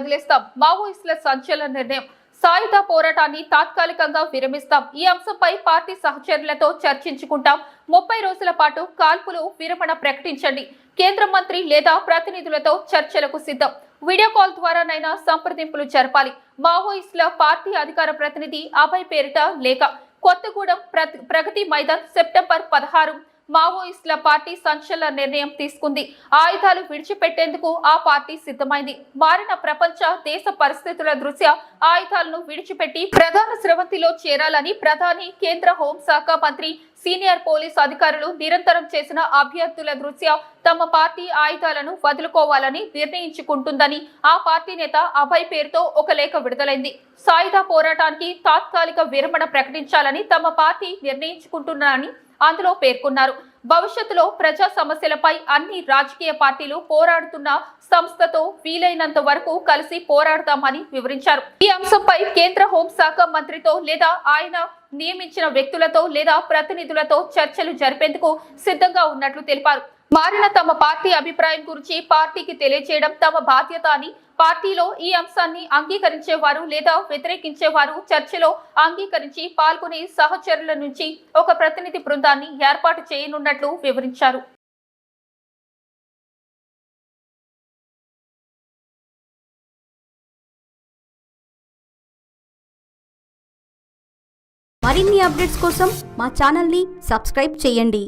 వదిలేస్తాం. మావోయిస్టుల సంచలన నిర్ణయం. సాయుధ పోరాటాన్ని తాత్కాలికంగా విరమిస్తాం. ఈ అంశంపై పార్టీ సహచరులతో చర్చించుకుంటాం. 30 రోజుల పాటు కాల్పులు విరమణ ప్రకటించండి. కేంద్ర మంత్రి లేదా ప్రతినిధులతో చర్చలకు సిద్ధం. వీడియో కాల్ ద్వారానైనా సంప్రదింపులు జరపాలి. మావోయిస్టుల పార్టీ అధికార ప్రతినిధి అభయ్ పేరిట లేఖ. కొత్తగూడెం ప్రగతి మైదాన్ సెప్టెంబర్ 16. మావోయిస్టుల పార్టీ సంచలన నిర్ణయం తీసుకుంది. ఆయుధాలు విడిచిపెట్టేందుకు ఆ పార్టీ సిద్ధమైంది. మారిన ప్రపంచ దేశ పరిస్థితుల దృష్ట్యా ఆయుధాలను విడిచిపెట్టి ప్రధాన స్రవంతిలో చేరాలని ప్రధాని, కేంద్ర హోంశాఖ మంత్రి, సీనియర్ పోలీస్ అధికారులు నిరంతరం చేసిన అభ్యర్థుల దృష్ట్యా తమ పార్టీ ఆయుధాలను వదులుకోవాలని నిర్ణయించుకుంటుందని ఆ పార్టీ నేత అభయ్ పేరుతో ఒక లేఖ విడుదలైంది. సాయుధ పోరాటానికి తాత్కాలిక విరమణ ప్రకటించాలని తమ పార్టీ నిర్ణయించుకుంటున్నారని అందులో పేర్కొన్నారు. భవిష్యత్తులో ప్రజా సమస్యలపై అన్ని రాజకీయ పార్టీలు పోరాడుతున్న సంస్థతో వీలైనంత వరకు కలిసి పోరాడతామని వివరించారు. ఈ అంశంపై కేంద్ర హోంశాఖ మంత్రితో లేదా ఆయన నియమించిన వ్యక్తులతో లేదా ప్రతినిధులతో చర్చలు జరిపేందుకు సిద్ధంగా ఉన్నట్లు తెలిపారు. మారిన తమ పార్టీ అభిప్రాయం గురించి పార్టీకి తెలియజేయడం తమ బాధ్యత అని, పార్టీలో ఈ అంశాన్ని అంగీకరించేవారు లేదా వ్యతిరేకించేవారు చర్చలో అంగీకరించి పాల్గొనే సహచరుల నుంచి ఒక ప్రతినిధి బృందాన్ని ఏర్పాటు చేయనున్నట్లు వివరించారు. మరిన్ని అప్డేట్స్ కోసం మా ఛానల్ని సబ్స్క్రైబ్ చేయండి.